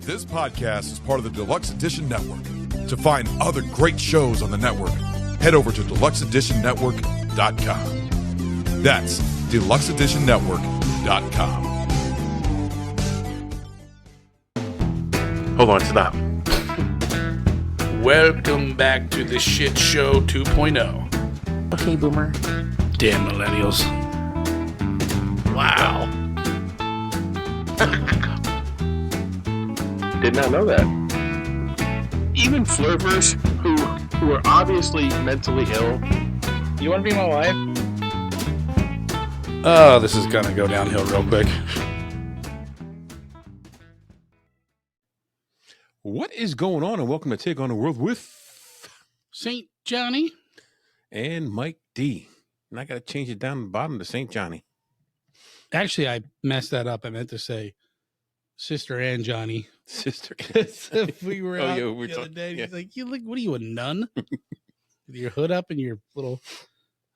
This podcast is part of the Deluxe Edition Network. To find other great shows on the network, head over to deluxeeditionnetwork.com. That's deluxeeditionnetwork.com. Hold on, stop. Welcome back to the Shit Show 2.0. Okay, boomer. Damn millennials. Wow. Did not know that. Even flirters who are obviously mentally ill. You want to be my wife? Oh, this is gonna go downhill real quick. What is going on? And welcome to Take on the World with St. Johnny and Mike D. And I got to change it down to the bottom to St. Johnny. Actually, I messed that up. I meant to say Sister and Johnny. Sister. If we were out the other day, he's like, "You look, what are you, a nun? With your hood up and your little."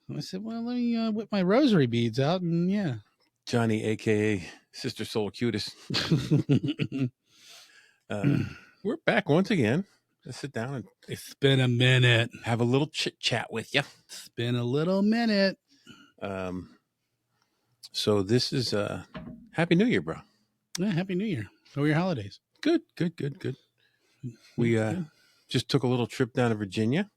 And I said, "Well, let me whip my rosary beads out." And yeah, Johnny, a.k.a. Sister Soul Cutest. We're back once again. Let's sit down and it's been a minute. have a little chit-chat with you. It's been a little minute. So this is Happy New Year, bro. Yeah, Happy New Year. How were your holidays? Good. We just took a little trip down to Virginia.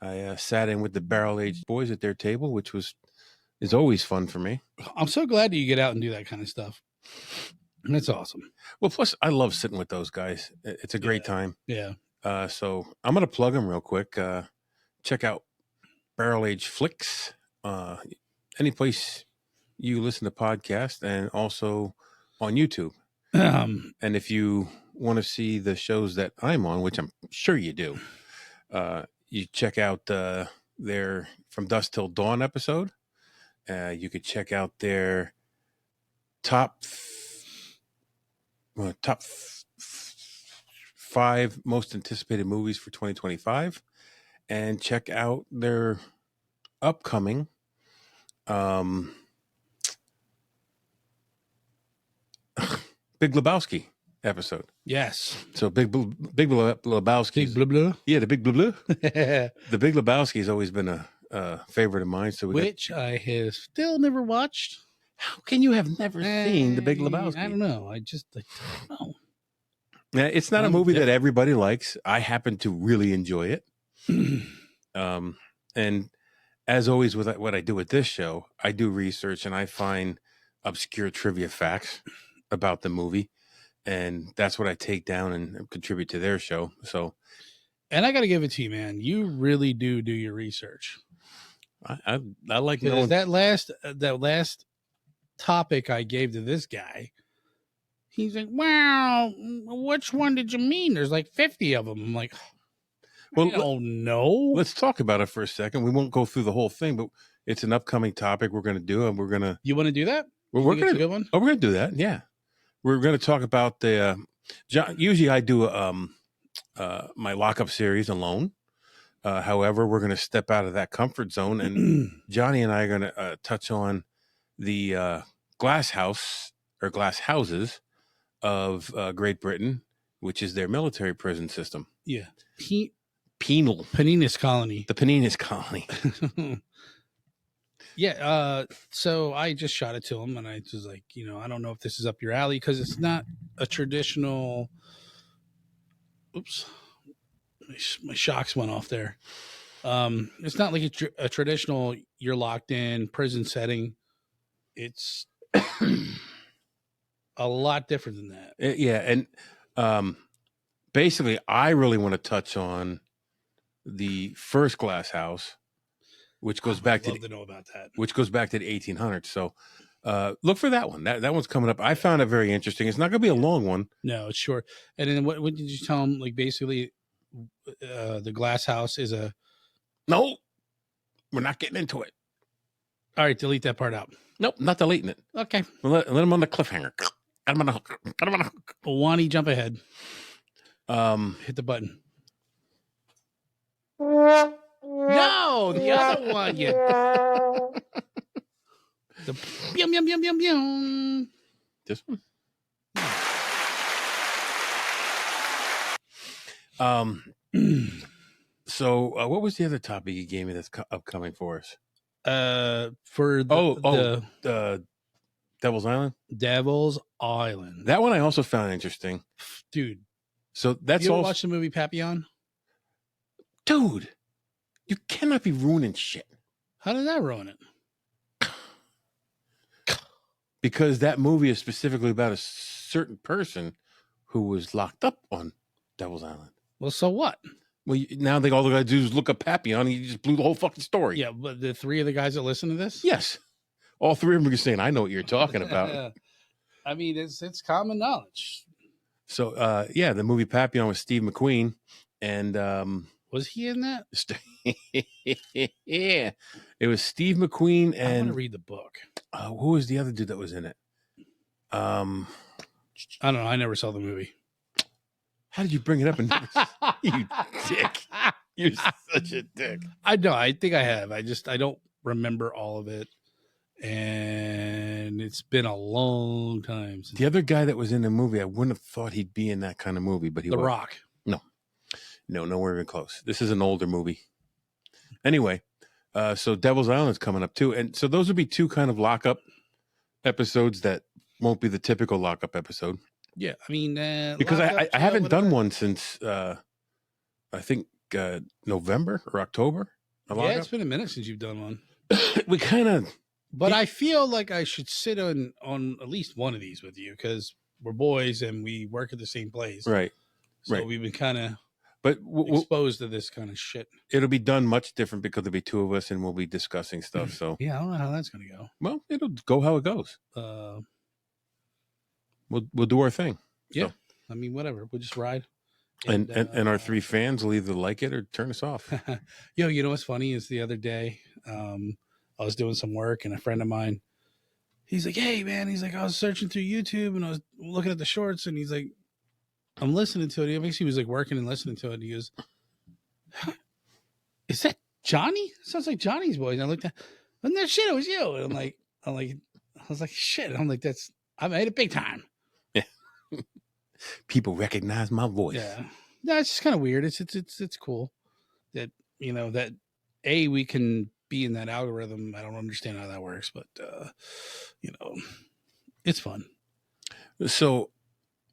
I sat in with the barrel-aged boys at their table, which is always fun for me. I'm so glad that you get out and do that kind of stuff. That's awesome. Well, plus I love sitting with those guys. It's a great time. Yeah. So I'm going to plug them real quick. Check out Barrel Age Flicks, any place you listen to podcasts, and also on YouTube. And if you want to see the shows that I'm on, which I'm sure you do, you check out their From Dusk Till Dawn episode. You could check out their top 5 most anticipated movies for 2025, and check out their upcoming Big Lebowski episode. Yes. So Big Lebowski. Big blah blah. Yeah, the Big Blah. The Big Lebowski has always been a favorite of mine. So Which I have still never watched. How can you have never seen the Big Lebowski? I don't know. I don't know. Yeah, it's not a movie that everybody likes. I happen to really enjoy it. And as always with what I do with this show, I do research and I find obscure trivia facts about the movie, and that's what I take down and contribute to their show. So, and I got to give it to you, man. You really do your research. I like knowing that last topic I gave to this guy. He's like, "Wow, which one did you mean? There's like 50 of them." I'm like, "Well, oh no." Let's talk about it for a second. We won't go through the whole thing, but it's an upcoming topic we're going to do, and we're going to. You want to do that? We're going to good one. Oh, we're going to do that. Yeah, we're going to talk about the. Usually, I do my lockup series alone. However, we're going to step out of that comfort zone, and Johnny and I are going to touch on the glass house or glass houses of Great Britain, which is their military prison system. Yeah. Penal. Peninis colony. The Peninis colony. Yeah. So I just shot it to him, and I was like, I don't know if this is up your alley, because it's not a traditional. Oops. My shocks went off there. It's not like a traditional you're locked in prison setting. It's a lot different than that. Yeah, and basically, I really want to touch on the first glass house, which goes back to know about that. Which goes back to the 1800s. So look for that one. That one's coming up. I found it very interesting. It's not going to be a long one. No, it's short. And then what did you tell him? Like basically, the glass house is a. No, we're not getting into it. All right, delete that part out. Nope, not deleting it. Okay. Let him on the cliffhanger. Got him on the hook. Wani, jump ahead. Hit the button. No, the other one. You. The yum. This one. So what was the other topic you gave me that's upcoming for us? For the Devil's Island. Devil's Island. That one I also found interesting, Dude. So that's you ever all. watch the movie Papillon? Dude, you cannot be ruining shit. How did that ruin it? Because that movie is specifically about a certain person who was locked up on Devil's Island. Well, so what? Well, now all they got to do is look up Papillon, and you just blew the whole fucking story. Yeah, but the three of the guys that listen to this? Yes. All three of them are saying, I know what you're talking about. I mean, it's common knowledge. So, the movie Papillon with Steve McQueen. And was he in that? Yeah. It was Steve McQueen and... I want to read the book. Who was the other dude that was in it? I don't know. I never saw the movie. How did you bring it up? You dick. You're such a dick. I know. I think I have. I don't remember all of it. And it's been a long time since the other guy that was in the movie, I wouldn't have thought he'd be in that kind of movie, but he was. The Rock. No, nowhere even close. This is an older movie. Anyway, so Devil's Island is coming up too. And so those would be two kind of lockup episodes that won't be the typical lockup episode. Yeah, I mean, because I haven't done one since I think November or October. Yeah, it's been a minute since you've done one. We kind of, but I feel like I should sit on at least one of these with you because we're boys and we work at the same place, right? So right. we've been kind of exposed to this kind of shit. It'll be done much different because there'll be two of us and we'll be discussing stuff. So yeah, I don't know how that's gonna go. Well, it'll go how it goes. We'll do our thing. Yeah. So. I mean, whatever. We'll just ride. And our three fans will either like it or turn us off. Yo, you know what's funny is the other day, I was doing some work and a friend of mine, he's like, hey man, he's like, I was searching through YouTube and I was looking at the shorts and he's like, I'm listening to it. I guess he was like working and listening to it. And he goes, is that Johnny? Sounds like Johnny's voice. And I looked at, and that shit, it was you. And I was like, shit. I'm like, I made it big time. Yeah. People recognize my voice. Yeah. No, it's just kind of weird. It's cool that, you know, that we can be in that algorithm. I don't understand how that works, but, you know, it's fun. So,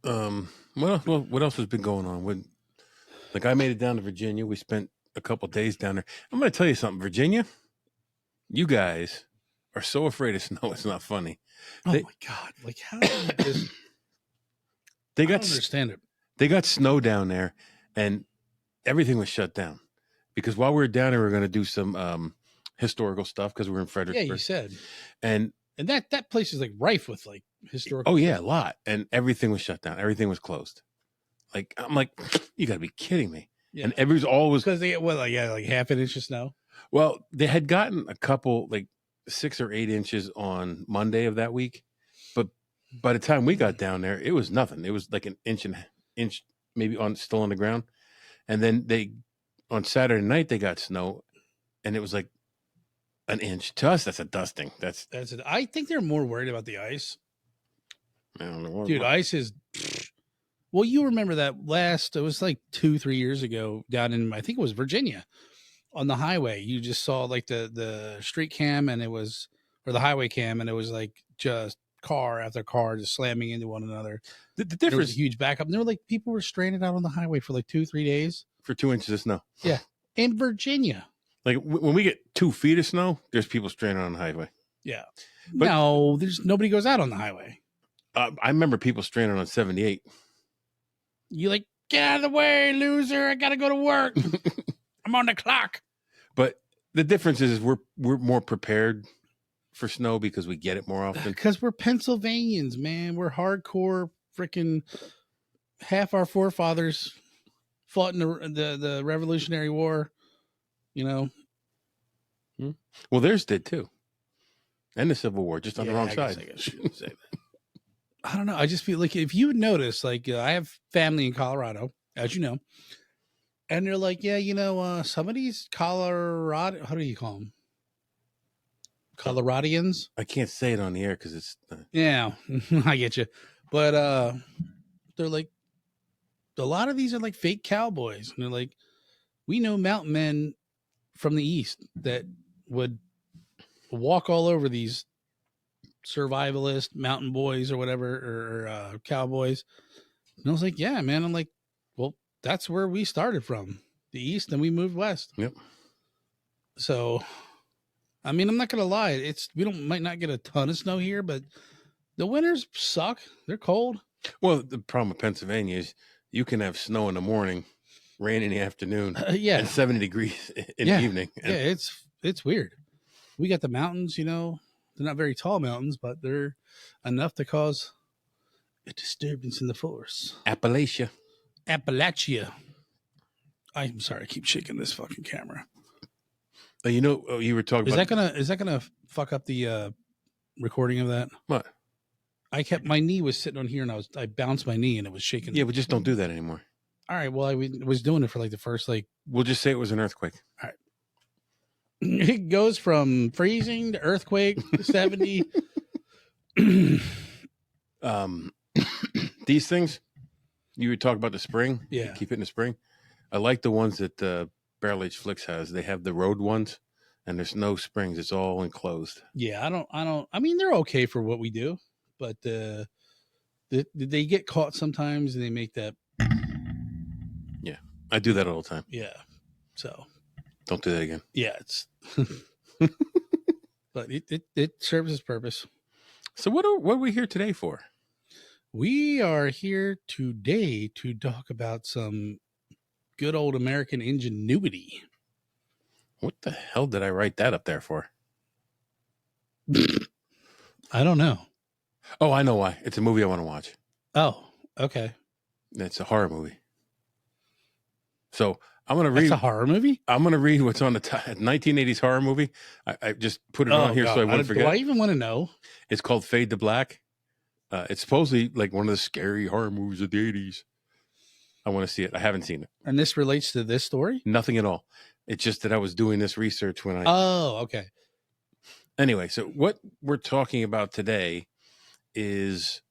what else has been going on? I made it down to Virginia. We spent a couple days down there. I'm going to tell you something, Virginia. You guys are so afraid of snow. It's not funny. Oh my God! Like how? I don't understand it. They got snow down there, and everything was shut down because while we were down there, we were going to do some historical stuff because we're in Fredericksburg. Yeah, you said. And that place is like rife with like historical. Oh yeah, a lot, and everything was shut down. Everything was closed. Like I'm like, you got to be kidding me. Yeah. And everyone's always because they get like half an inch of snow. Well, they had gotten a couple, like 6 or 8 inches on Monday of that week, but by the time we got down there, it was nothing. It was like an inch maybe still on the ground, and then on Saturday night they got snow, and it was like an inch. To us, that's a dusting. That's it. I think they're more worried about the ice. I don't know, dude. Ice is. Well, you remember that it was like 2-3 years ago down in, I think it was Virginia, on the highway. You just saw like the street cam or the highway cam, and it was like just car after car just slamming into one another. The difference, there was a huge backup. And there were like people were stranded out on the highway for like 2-3 days for 2 inches of snow. Yeah, in Virginia. Like when we get 2 feet of snow, there's people stranded on the highway. Yeah, but no, there's nobody goes out on the highway. I remember people stranded on 78. You like, get out of the way, loser! I gotta go to work. I'm on the clock. But the difference is we're more prepared for snow because we get it more often. Because we're Pennsylvanians, man. We're hardcore. Freaking half our forefathers fought in the Revolutionary War. You know. Well, theirs did too, and the Civil War, just on the wrong side. I guess I shouldn't say that. I don't know. I just feel like if you notice, like I have family in Colorado, as you know, and they're like, yeah, you know, some of these Colorado, how do you call them? Coloradians? I can't say it on the air because it's. Yeah, I get you. But they're like, a lot of these are like fake cowboys. And they're like, we know mountain men from the East that would walk all over these survivalist mountain boys or whatever, or cowboys. And I was like, yeah, man. I'm like, well, that's where we started from, the East, and we moved west. Yep. So, I mean, I'm not going to lie. Might not get a ton of snow here, but the winters suck. They're cold. Well, the problem with Pennsylvania is you can have snow in the morning, rain in the afternoon, Yeah. and 70 degrees in the evening. Yeah, it's weird. We got the mountains, you know, they're not very tall mountains, but they're enough to cause a disturbance in the forest. Appalachia. I'm sorry, I keep shaking this fucking camera. You know, you were talking about... Is that gonna fuck up the recording of that? What? My knee was sitting on here and I bounced my knee and it was shaking. Yeah, but just don't do that anymore. All right. Well, I was doing it for like the first We'll just say it was an earthquake. All right. It goes from freezing to earthquake to 70. These things, you would talk about the spring. Yeah. Keep it in the spring. I like the ones that Barrel Age Flicks has. They have the road ones and there's no springs. It's all enclosed. Yeah. I mean, they're okay for what we do, but they get caught sometimes and they make that. Yeah. I do that all the time. Yeah. So don't do that again. Yeah. It's, but it serves its purpose. So what are we here today for? We are here today to talk about some good old American ingenuity. What the hell did I write that up there for? I don't know. Oh, I know why. It's a movie I want to watch. Oh, okay. It's a horror movie. So I'm going to read. It's a horror movie? I'm going to read what's on the 1980s horror movie. I just put it on here so I wouldn't forget. Do I even want to know? It's called Fade to Black. It's supposedly like one of the scary horror movies of the 80s. I want to see it. I haven't seen it. And this relates to this story? Nothing at all. It's just that I was doing this research when I... Oh, okay. Anyway, so what we're talking about today is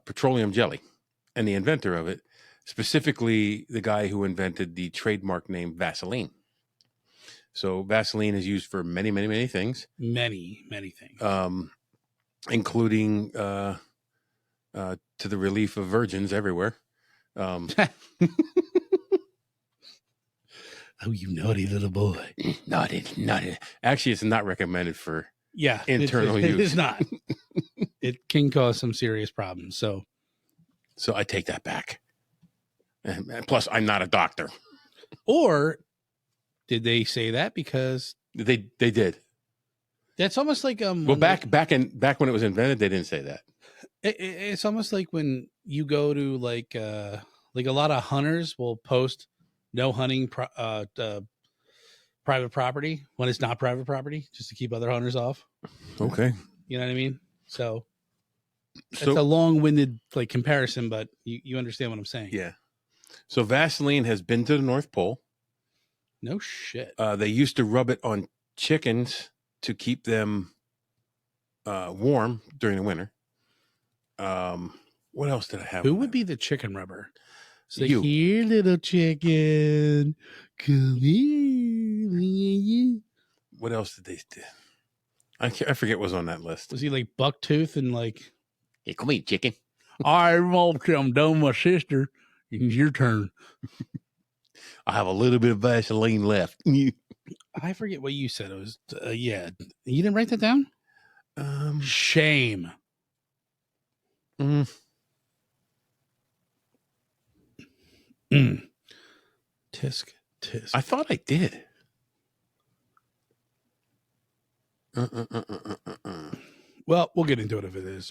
petroleum jelly and the inventor of it, specifically the guy who invented the trademark name Vaseline. So Vaseline is used for many, many, many things. Many, many things. Including to the relief of virgins everywhere. Oh, you naughty little boy. Naughty. Actually, it's not recommended for internal use. It is not. It can cause some serious problems. So I take that back. And plus, I'm not a doctor. Or did they say that because they did? That's almost like well, back when it was invented, they didn't say that. It's almost like when you go to like a lot of hunters will post no hunting private property when it's not private property, just to keep other hunters off. Okay, you know what I mean. So it's a long-winded like comparison, but you understand what I'm saying. Yeah. So Vaseline has been to the North Pole. No shit. They used to rub it on chickens to keep them warm during the winter. What else did I have? Who would be the chicken rubber? So you. Here, little chicken, come here. What else did they do? I forget what was on that list. Was he like Bucktooth and like, hey, come here, chicken. I'm done with my sister. It's your turn. I have a little bit of Vaseline left. I forget what you said. It was, yeah. You didn't write that down? Shame. Tisk. I thought I did. Well, we'll get into it if it is.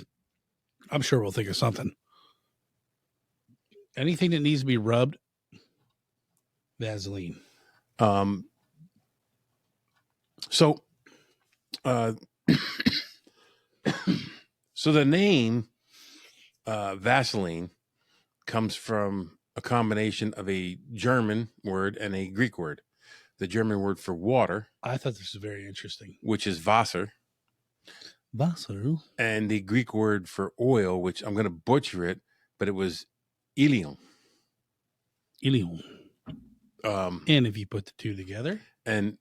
I'm sure we'll think of something. Anything that needs to be rubbed, Vaseline. So the name Vaseline comes from a combination of a German word and a Greek word. The German word for water. I thought this was very interesting. Which is Wasser. Wasser. And the Greek word for oil, which I'm going to butcher it, but it was ilion. Ilium. And if you put the two together, and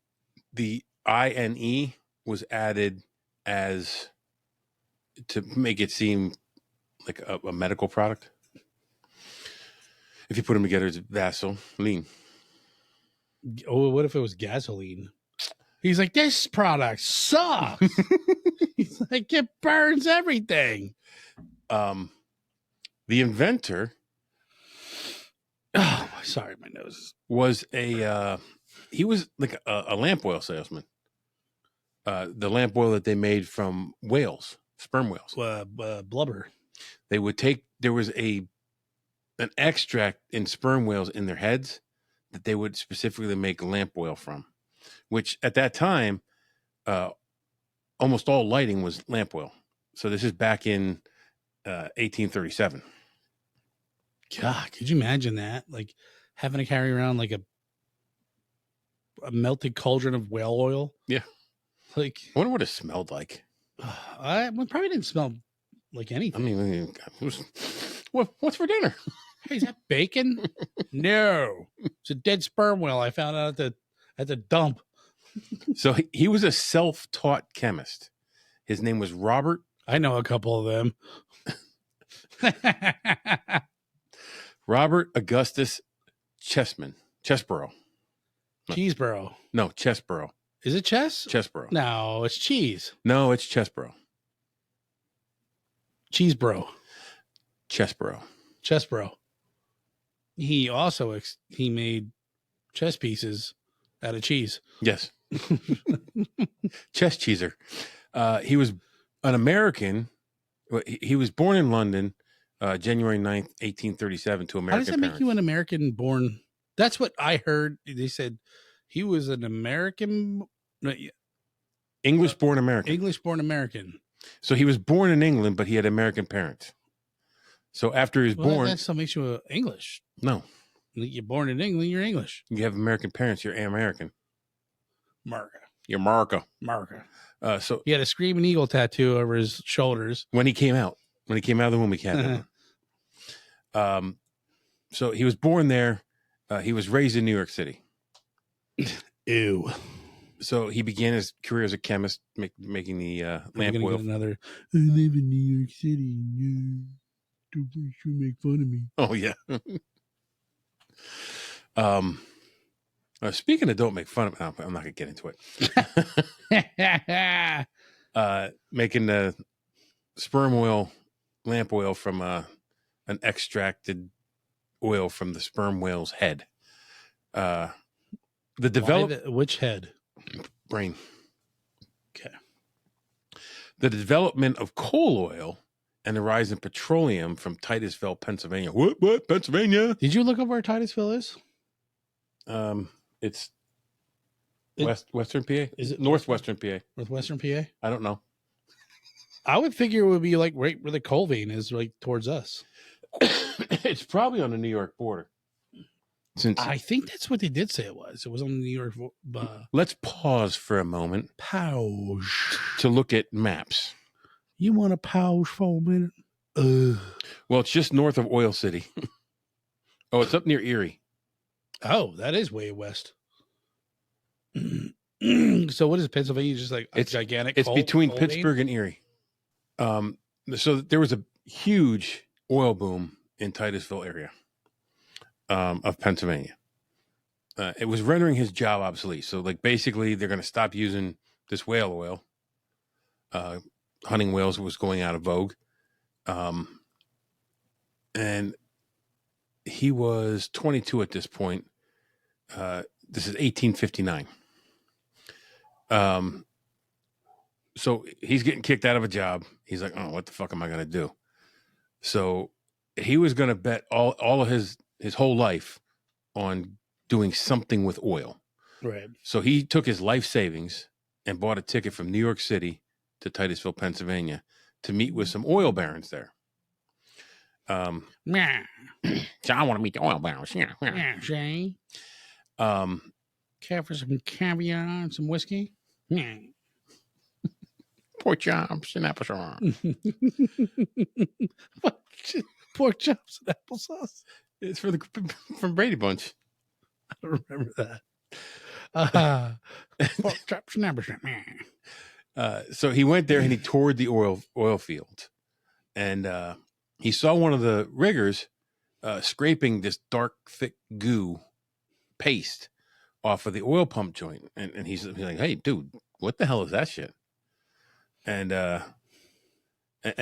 the INE was added as to make it seem like a medical product. If you put them together, it's Vaseline. oh, what if it was gasoline? He's like, this product sucks. He's like, it burns everything. The inventor, Oh, sorry, my nose. was he was like a lamp oil salesman. The lamp oil that they made from whales, sperm whales. Blubber. They would there was an extract in sperm whales in their heads that they would specifically make lamp oil from, which at that time, almost all lighting was lamp oil. So this is back in 1837. God, could you imagine that? Like having to carry around like a melted cauldron of whale oil. Yeah. Like, I wonder what it smelled like. It probably didn't smell like anything. I mean, what's for dinner? Hey, is that bacon? No, it's a dead sperm whale I found out at the dump. So he was a self-taught chemist. His name was Robert. I know a couple of them. Robert Augustus Chesebrough. Chesebrough. No, Chesebrough. Is it chess? Chesebrough. No, it's cheese. No, it's Chesebrough. Chesebrough. Chesebrough. He also he made chess pieces out of cheese. Yes. Chess cheeser. He was an American. He was born in London, January 9th, 1837 to American How does that parents. make you an American born? That's what I heard. They said he was an American. English born American. English born American. So he was born in England, but he had American parents. So after he was born. That still makes you English. No. You're born in England, you're English. You have American parents, you're American. Marca. You're Marca. So he had a screaming eagle tattoo over his shoulders. When he came out of the womb, he had that. So he was born there. He was raised in New York City. Ew. So he began his career as a chemist, making the lamp oil. Another. I live in New York City. Don't make fun of me. Oh yeah. Speaking of don't make fun of, I'm not gonna get into it. Making the sperm oil, lamp oil from an extracted oil from the sperm whale's head. Which head? Brain. Okay. The development of coal oil and the rise in petroleum from Titusville, Pennsylvania. What? Pennsylvania? Did you look up where Titusville is? It's Western PA. Is it Northwestern PA? Northwestern PA? I don't know. I would figure it would be like right where the coal vein is, right towards us. It's probably on the New York border. Since I think that's what they did say it was. It was on the New York. Let's pause for a moment. Pause. To look at maps. You want to pause for a minute? Well, it's just north of Oil City. Oh, it's up near Erie. Oh, that is way west. So what is Pennsylvania? Just like a gigantic. It's between coal Pittsburgh vein? and Erie. So there was a huge oil boom in Titusville area of Pennsylvania. It was rendering his job obsolete. So like basically they're going to stop using this whale oil. Hunting whales was going out of vogue. And he was 22 at this point. This is 1859. So he's getting kicked out of a job. He's like, oh, what the fuck am I going to do? So he was going to bet all of his whole life on doing something with oil. Right. So he took his life savings and bought a ticket from New York City to Titusville, Pennsylvania to meet with some oil barons there. So I want to meet the oil barons. Yeah, Jay. Care for some caviar and some whiskey? Yeah. Pork chops and applesauce. What? Pork chops and applesauce? It's from Brady Bunch. I don't remember that. Pork chop, snapper, snap. So he went there and he toured the oil fields, and he saw one of the riggers scraping this dark, thick goo paste off of the oil pump joint, and he's like, "Hey, dude, what the hell is that shit?" And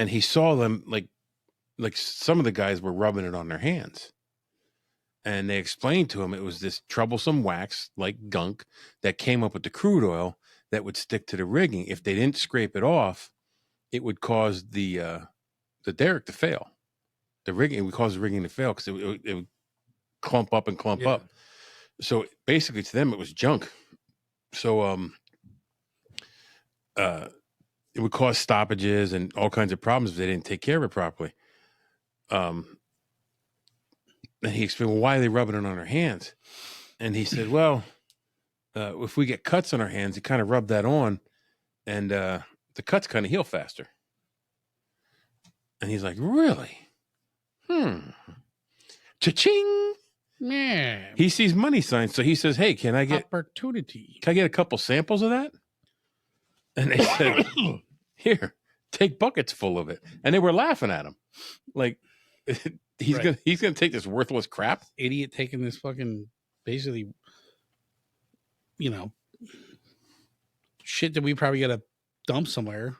he saw them like some of the guys were rubbing it on their hands. And they explained to him it was this troublesome wax like gunk that came up with the crude oil that would stick to the rigging. If they didn't scrape it off, it would cause the derrick to fail. The rigging, it would cause the rigging to fail because it would clump up and clump up. So basically, to them, it was junk. So it would cause stoppages and all kinds of problems if they didn't take care of it properly. And he explained, well, why are they rubbing it on their hands? And he said, well, if we get cuts on our hands, you kind of rub that on, and the cuts kind of heal faster. And he's like, really? Cha-ching! Yeah. He sees money signs, so he says, hey, can I get opportunity? Can I get a couple samples of that? And they said, here, take buckets full of it. And they were laughing at him. Like, he's gonna take this worthless crap. Idiot taking this fucking basically, shit that we probably got to dump somewhere.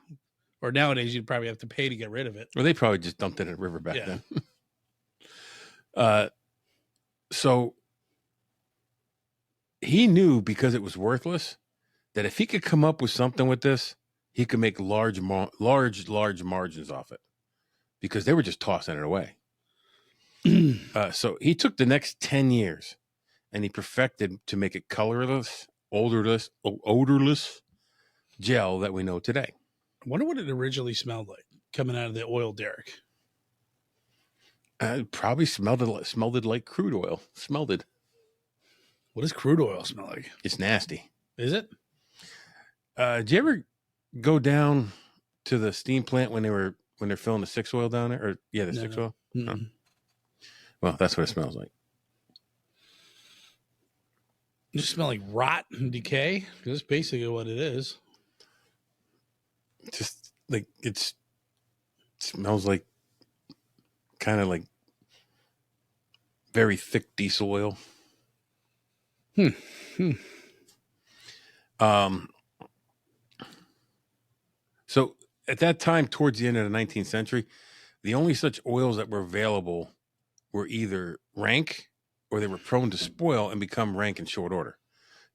Or nowadays you'd probably have to pay to get rid of it. Or they probably just dumped it in a river back then. So he knew, because it was worthless, that if he could come up with something with this, he could make large margins off it, because they were just tossing it away. So he took the next 10 years and he perfected to make it colorless, odorless gel that we know today. I wonder what it originally smelled like coming out of the oil derrick. It probably smelled it like crude oil. Smelled it. What does crude oil smell like? It's nasty. Is it? Did you ever go down to the steam plant when they're filling the 6 oil down there? Or the 6 oil? No. Well, that's what it smells like. It just smell like rot and decay. That's basically what it is. Just like it smells like kind of like very thick diesel oil. So at that time, towards the end of the 19th century, the only such oils that were available were either rank or they were prone to spoil and become rank in short order.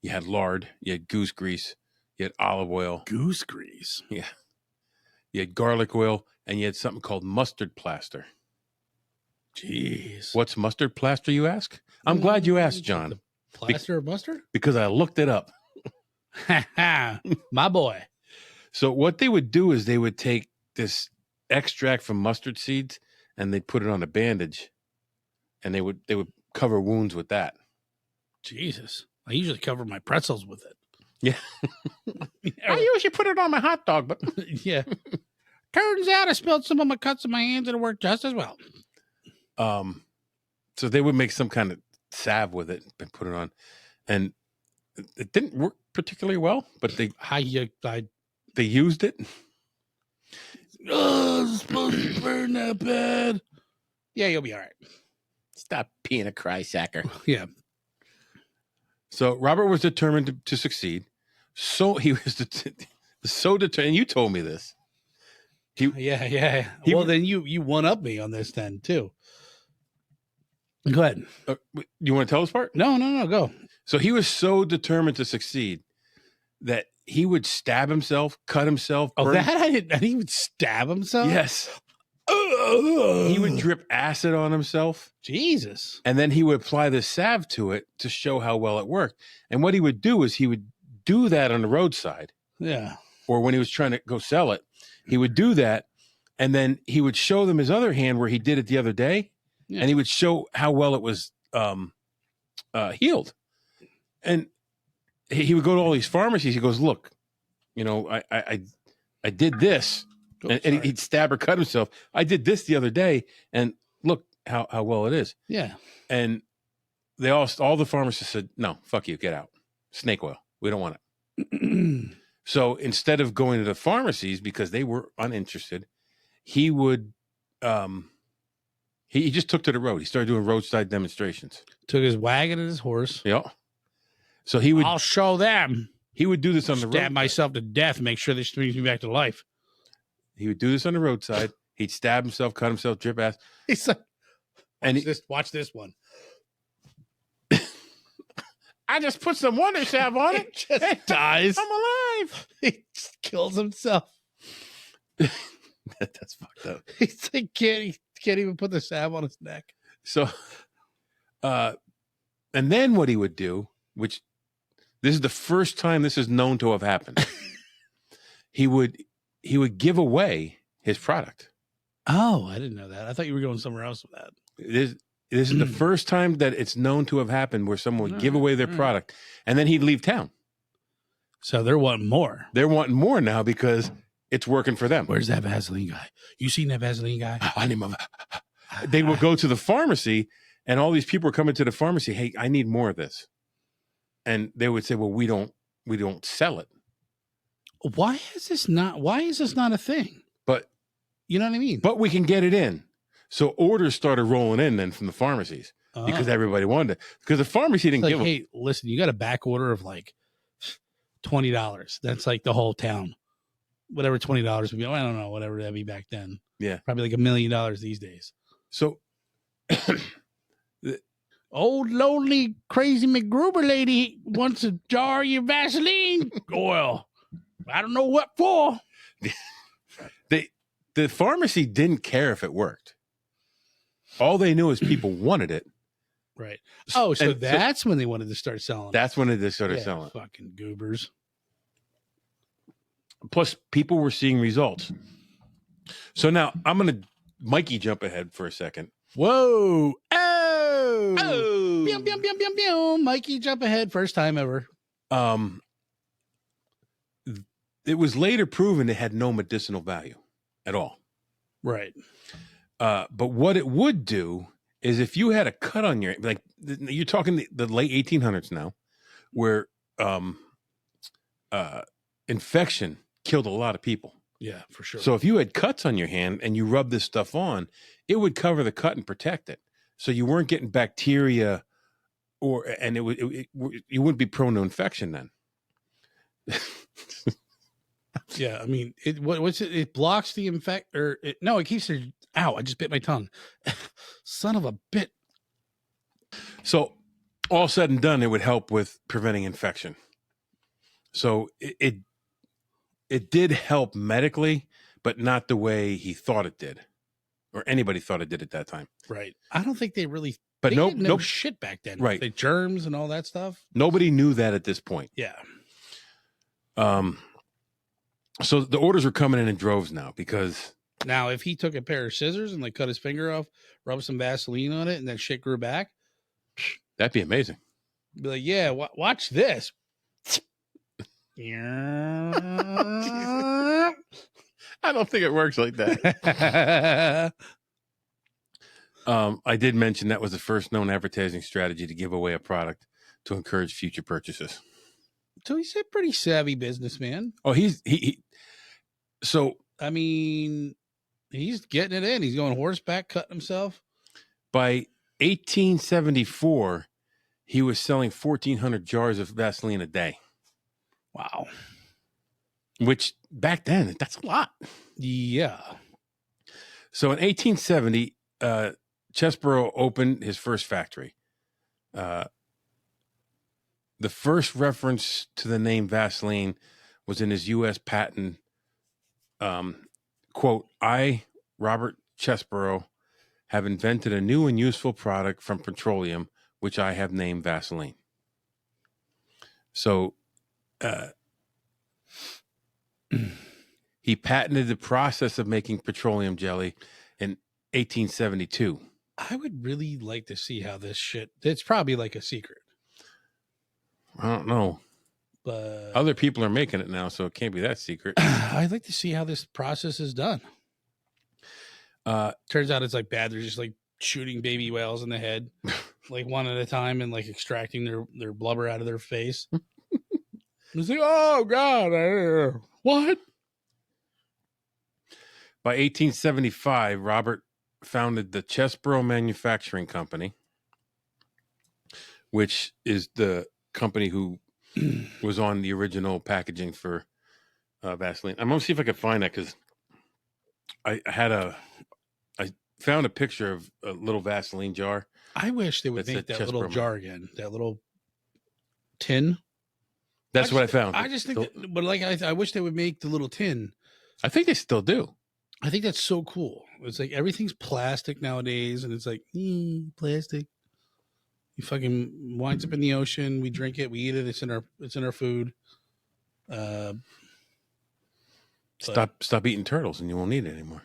You had lard, you had goose grease, you had olive oil. Goose grease? Yeah. You had garlic oil, and you had something called mustard plaster. Jeez. What's mustard plaster, you ask? I'm glad you asked, John. Plaster of mustard? Because I looked it up. My boy. So what they would do is they would take this extract from mustard seeds and they'd put it on a bandage, and they would cover wounds with that. Jesus. I usually cover my pretzels with it. Yeah. I usually put it on my hot dog, but yeah. Turns out I spilled some of my cuts in my hands and it worked just as well. So they would make some kind of salve with it and put it on, and it didn't work particularly well, but they used it. Oh, it's supposed to burn that bad. Yeah, you'll be all right. Stop being a cry sacker. Yeah. So Robert was determined to succeed. So he was so determined. You told me this. Yeah. Well, then you one up me on this then too. Go ahead. You want to tell this part? No, go. So he was so determined to succeed that he would stab himself, cut himself. Oh, that I didn't. He would stab himself. Yes. He would drip acid on himself. Jesus. And then he would apply this salve to it to show how well it worked. And what he would do is he would do that on the roadside. Yeah. Or when he was trying to go sell it, he would do that. And then he would show them his other hand where he did it the other day. Yeah. And he would show how well it was healed. And he would go to all these pharmacies. He goes, look, I did this. And he'd stab or cut himself. I did this the other day, and look, how well it is. Yeah. And they all the pharmacists said, no, fuck you, get out. Snake oil. We don't want it. So instead of going to the pharmacies because they were uninterested, he would he just took to the road. He started doing roadside demonstrations. Took his wagon and his horse. Yeah. So he would I'll show them. he would do this on the road. Stab myself to death, make sure this brings me back to life. He would do this on the roadside. He'd stab himself, cut himself, drip ass. He's like, And watch this one. I just put some Wonder Salve on it. Just dies. I'm alive. He just kills himself. That's fucked up. He's like, can't even put the salve on his neck. So, and then what he would do, which this is the first time this is known to have happened, he would give away his product. Oh, I didn't know that. I thought you were going somewhere else with that. This is the first time that it's known to have happened where someone would give away their product and then he'd leave town. So they're wanting more. They're wanting more now because it's working for them. Where's that Vaseline guy? You seen that Vaseline guy? I need my. They would go to the pharmacy and all these people are coming to the pharmacy. Hey, I need more of this. And they would say, well, we don't sell it. Why is this not a thing? But you know what I mean? But we can get it in. So orders started rolling in then from the pharmacies because everybody wanted it. Because the pharmacy didn't give them. Hey, listen, you got a back order of like $20. That's like the whole town. Whatever $20 would be. I don't know, whatever that'd be back then. Yeah. Probably like $1 million these days. So old lonely crazy McGruber lady wants a jar of your Vaseline oil. I don't know what for. The pharmacy didn't care if it worked. All they knew is people wanted it. Right. Oh, so that's when they wanted to start selling. That's when they started selling. Fucking goobers. Plus, people were seeing results. So now I'm going to Mikey jump ahead for a second. Whoa. Oh. Oh. Pew, pew, pew, pew, pew. Mikey jump ahead. First time ever. It was later proven it had no medicinal value at all. Right. But what it would do is if you had a cut on your, like you're talking the late 1800s now, where infection killed a lot of people. Yeah, for sure. So if you had cuts on your hand and you rubbed this stuff on, it would cover the cut and protect it. So you weren't getting bacteria you wouldn't be prone to infection then. Yeah, I mean, what's it? It blocks the it keeps it. Ow! I just bit my tongue. Son of a bit. So, all said and done, it would help with preventing infection. So it did help medically, but not the way he thought it did, or anybody thought it did at that time. Right. I don't think they really. But didn't know shit back then. Right. The germs and all that stuff. Nobody knew that at this point. Yeah. So the orders are coming in droves now because now if he took a pair of scissors and like cut his finger off, rub some Vaseline on it, and that shit grew back, that'd be amazing. Be like, yeah, watch this. I don't think it works like that. I did mention that was the first known advertising strategy to give away a product to encourage future purchases. So he's a pretty savvy businessman. Oh, so I mean, he's getting it in. He's going horseback, cutting himself. By 1874, he was selling 1,400 jars of Vaseline a day. Wow. Which back then, that's a lot. Yeah. So in 1870, Chesebrough opened his first factory. The first reference to the name Vaseline was in his U.S. patent. Quote, I, Robert Chesebrough, have invented a new and useful product from petroleum, which I have named Vaseline. So he patented the process of making petroleum jelly in 1872. I would really like to see how this shit, it's probably like a secret. I don't know. But other people are making it now, so it can't be that secret. I'd like to see how this process is done. Turns out it's like bad. They're just like shooting baby whales in the head, like one at a time, and like extracting their blubber out of their face. It's like, oh God, what? By 1875, Robert founded the Chesebrough Manufacturing Company, which is the company who was on the original packaging for Vaseline. I'm going to see if I can find that because I found a picture of a little Vaseline jar. I wish they would make that little jar again, that little tin. That's what I found. I just think, but like, I wish they would make the little tin. I think they still do. I think that's so cool. It's like everything's plastic nowadays, and it's like plastic. You fucking winds up in the ocean. We drink it. We eat it. It's in our food. Stop eating turtles, and you won't need it anymore.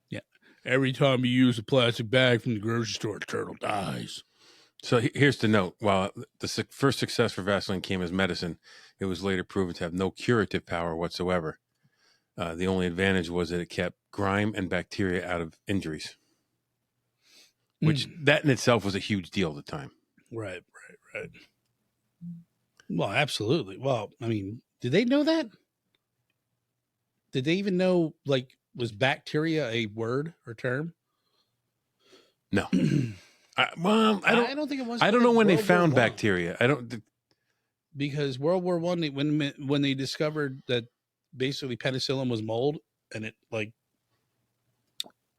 Yeah. Every time you use a plastic bag from the grocery store, a turtle dies. So here's the note. While the first success for Vaseline came as medicine, it was later proven to have no curative power whatsoever. The only advantage was that it kept grime and bacteria out of injuries, which that in itself was a huge deal at the time. Right. Well, absolutely. Well, I mean, did they know that? Did they even know, like, was bacteria a word or term? No. I don't think it was. I don't know when they found bacteria. Because World War I, when they discovered that basically penicillin was mold, and it like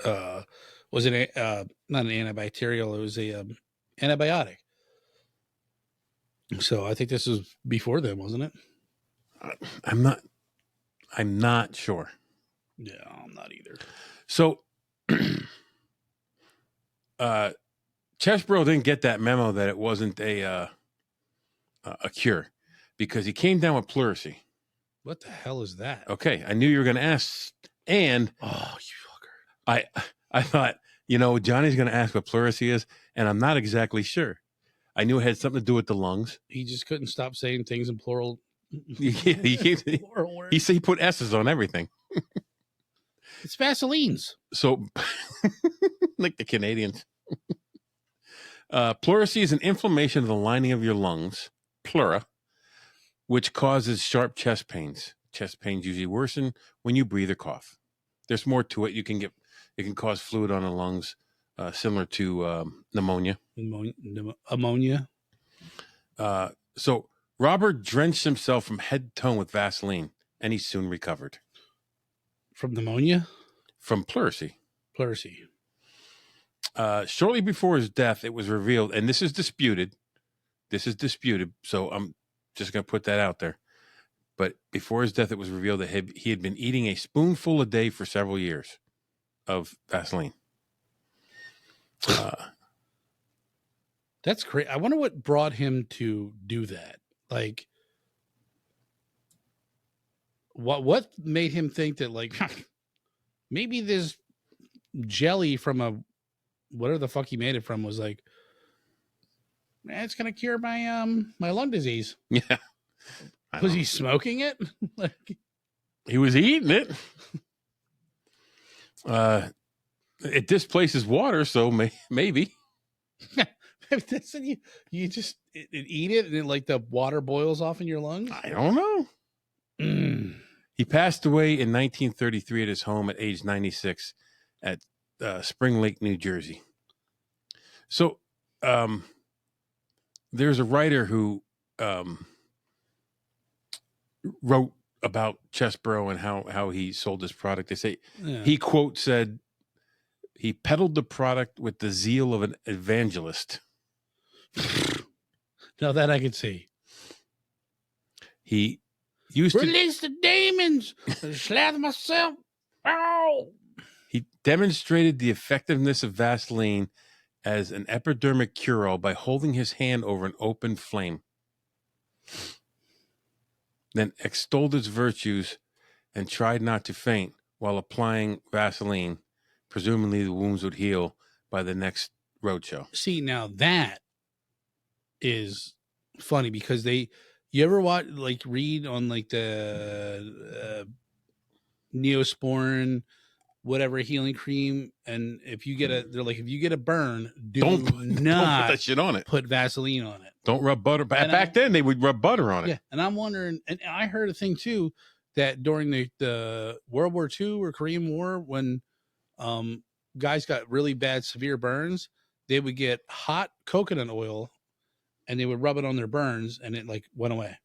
was not an antibacterial, it was a antibiotic. So I think this was before then, wasn't it? I'm not sure. Yeah, I'm not either. So Chesebrough didn't get that memo that it wasn't a cure because he came down with pleurisy. What the hell is that? Okay, I knew you were going to ask, and oh, you fucker! I thought, Johnny's going to ask what pleurisy is, and I'm not exactly sure. I knew it had something to do with the lungs. He just couldn't stop saying things in plural. Yeah, he said he put S's on everything. It's Vaseline's. So, like the Canadians. Pleurisy is an inflammation of the lining of your lungs, pleura, which causes sharp chest pains. Chest pains usually worsen when you breathe or cough. There's more to it. It can cause fluid on the lungs, similar to pneumonia. Ammonia. So Robert drenched himself from head to toe with Vaseline, and he soon recovered. From pneumonia? From pleurisy. Pleurisy. Shortly before his death, it was revealed, and this is disputed, so I'm just going to put that out there. But before his death, it was revealed that he had been eating a spoonful a day for several years of Vaseline. That's great. I wonder what brought him to do that. Like, what made him think that, like, maybe this jelly from whatever the fuck he made it from was like, it's gonna cure my my lung disease. Yeah. Was he smoking it? Like, he was eating it. It displaces water, so maybe. You just eat it and like the water boils off in your lungs? I don't know. He passed away in 1933 at his home at age 96 at Spring Lake, New Jersey. So there's a writer who wrote about Chesebrough and how he sold this product. They say he, quote, said he peddled the product with the zeal of an evangelist. Now that I can see. He used release the demons, slather myself. Oh! He demonstrated the effectiveness of Vaseline as an epidermic cure-all by holding his hand over an open flame. Then extolled its virtues and tried not to faint while applying Vaseline. Presumably the wounds would heal by the next roadshow. See, now that is funny because you ever read on like the Neosporin whatever healing cream. And if you get a burn, Don't put that shit on it. Put Vaseline on it. Don't rub butter. Back then, they would rub butter on it. Yeah, and I'm wondering, and I heard a thing too that during the World War II or Korean War, when guys got really bad, severe burns, they would get hot coconut oil and they would rub it on their burns, and it like went away.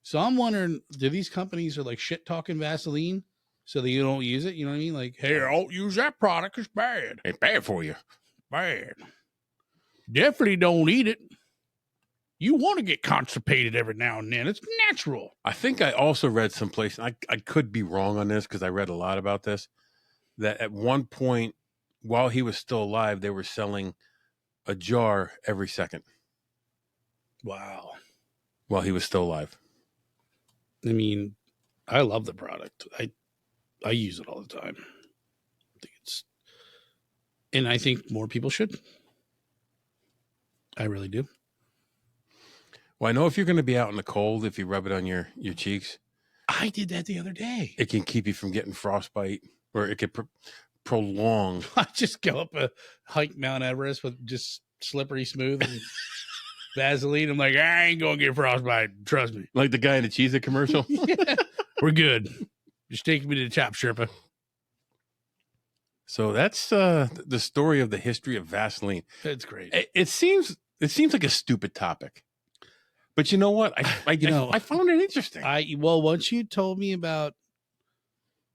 So I'm wondering, do these companies are like shit talking Vaseline so that you don't use it? You know what I mean? Like, hey, don't use that product. It's bad. It's bad for you. Bad. Definitely don't eat it. You want to get constipated every now and then. It's natural. I think I also read someplace, I could be wrong on this because I read a lot about this, that at one point while he was still alive, they were selling a jar every second. Wow. While he was still alive. I mean, I love the product. I use it all the time. And I think more people should. I really do. Well, I know if you're going to be out in the cold, if you rub it on your cheeks. I did that the other day. It can keep you from getting frostbite, or it could prolong. I just go up a hike Mount Everest with just slippery smooth and Vaseline. I'm like, I ain't going to get frostbite. Trust me. Like the guy in the Cheez-It commercial. Yeah, we're good. Just take me to the top, Sherpa. So that's the story of the history of Vaseline. It's great. It seems like a stupid topic, but you know what? I found it interesting. Well, once you told me about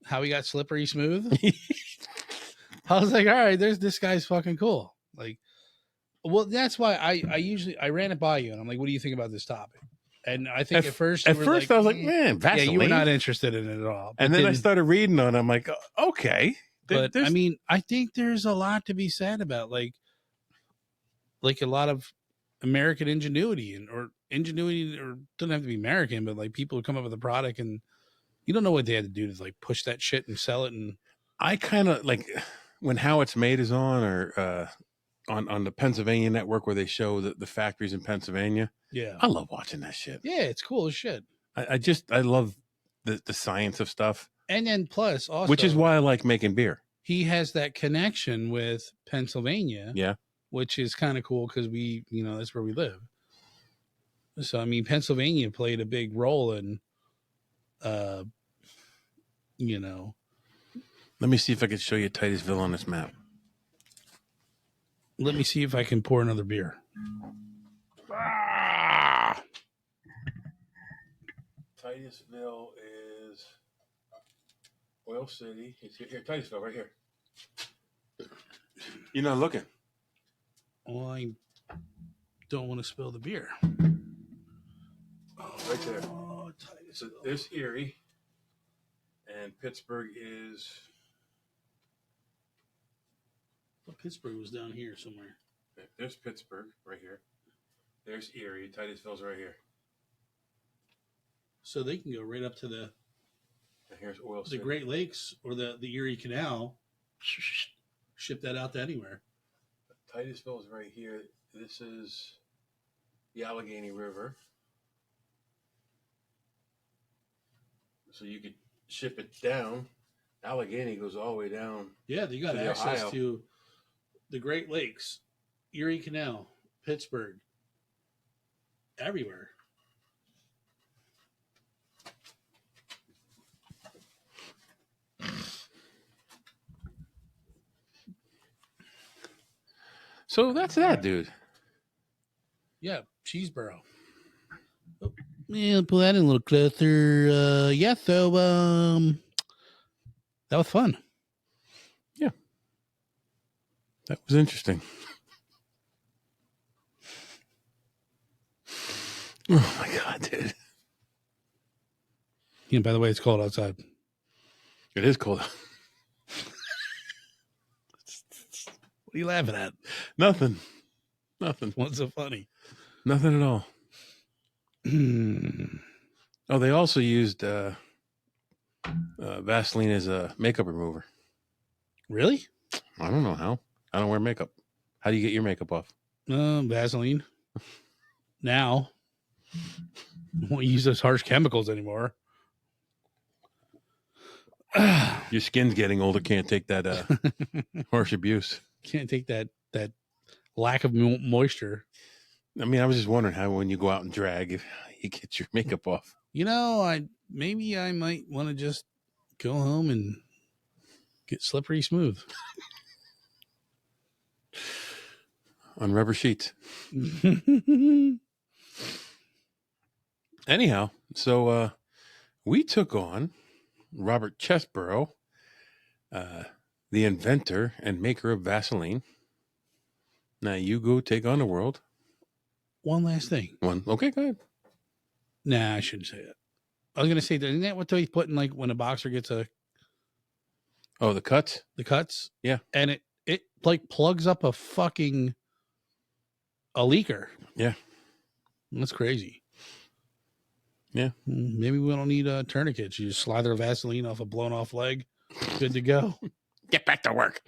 how he got slippery smooth, I was like, all right, this guy's fucking cool. Like, well, that's why I ran it by you, and I'm like, what do you think about this topic? And I think at first I was like, man, Vaseline. Yeah, you were not interested in it at all. And then I started reading on it. I'm like, okay. But I mean, I think there's a lot to be said about like a lot of American ingenuity or doesn't have to be American, but like people who come up with a product and you don't know what they had to do to like push that shit and sell it. And I kind of like when How It's Made is on, or on the Pennsylvania network where they show the factories in Pennsylvania. Yeah. I love watching that shit. Yeah, it's cool as shit. I love the science of stuff. And then plus also, which is why I like making beer. He has that connection with Pennsylvania. Yeah. Which is kind of cool because we, that's where we live. So, I mean, Pennsylvania played a big role in, Let me see if I can show you Titusville on this map. Let me see if I can pour another beer. Titusville is Oil City. It's here, Titusville, right here. You're not looking. Well, I don't want to spill the beer. Oh, right there. Oh, Titusville. So there's Erie, and Pittsburgh is. Well, Pittsburgh was down here somewhere. There's Pittsburgh right here. There's Erie. Titusville's right here. So they can go right up to the. And here's Oil City. The Great Lakes or the Erie Canal. Ship that out to anywhere. Titusville's right here. This is the Allegheny River. So you could ship it down. Allegheny goes all the way down. Yeah, you got access to the Great Lakes, Erie Canal, Pittsburgh, everywhere. So that's that, dude. Yeah, Chesebrough. Oh, yeah, pull that in a little closer. Yeah, so that was fun. Yeah. That was interesting. Oh my God, dude. Yeah, by the way, it's cold outside. It is cold. What are you laughing at? Nothing. What's so funny? Nothing at all. Oh, they also used Vaseline as a makeup remover. Really? I don't know how. I don't wear makeup. How do you get your makeup off? Vaseline. Now, won't use those harsh chemicals anymore. Your skin's getting older. Can't take that harsh abuse. Can't take that lack of moisture. I mean, I was just wondering how when you go out and drag, if you get your makeup off. You know, maybe I might want to just go home and get slippery smooth On rubber sheets. Anyhow, so we took on Robert Chesebrough, the inventor and maker of Vaseline. Now you go take on the world. One last thing. Okay, go ahead. Nah, I shouldn't say that. I was gonna say, isn't that what they put in like when a boxer gets the cuts? Yeah. And it like plugs up a leaker. Yeah. That's crazy. Yeah. Maybe we don't need tourniquets. You just slather Vaseline off a blown off leg. Good to go. Get back to work.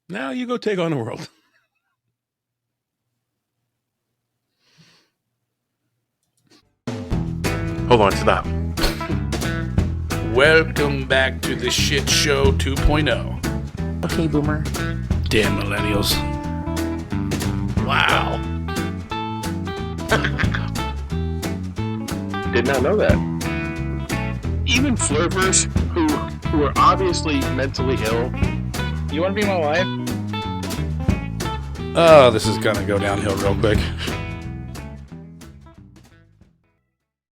Now you go take on the world. Hold on, stop. Welcome back to the Shit Show 2.0. Okay, boomer. Damn millennials. Wow. Did not know that. Even flirters who are obviously mentally ill. You want to be my wife? Oh, this is gonna go downhill real quick.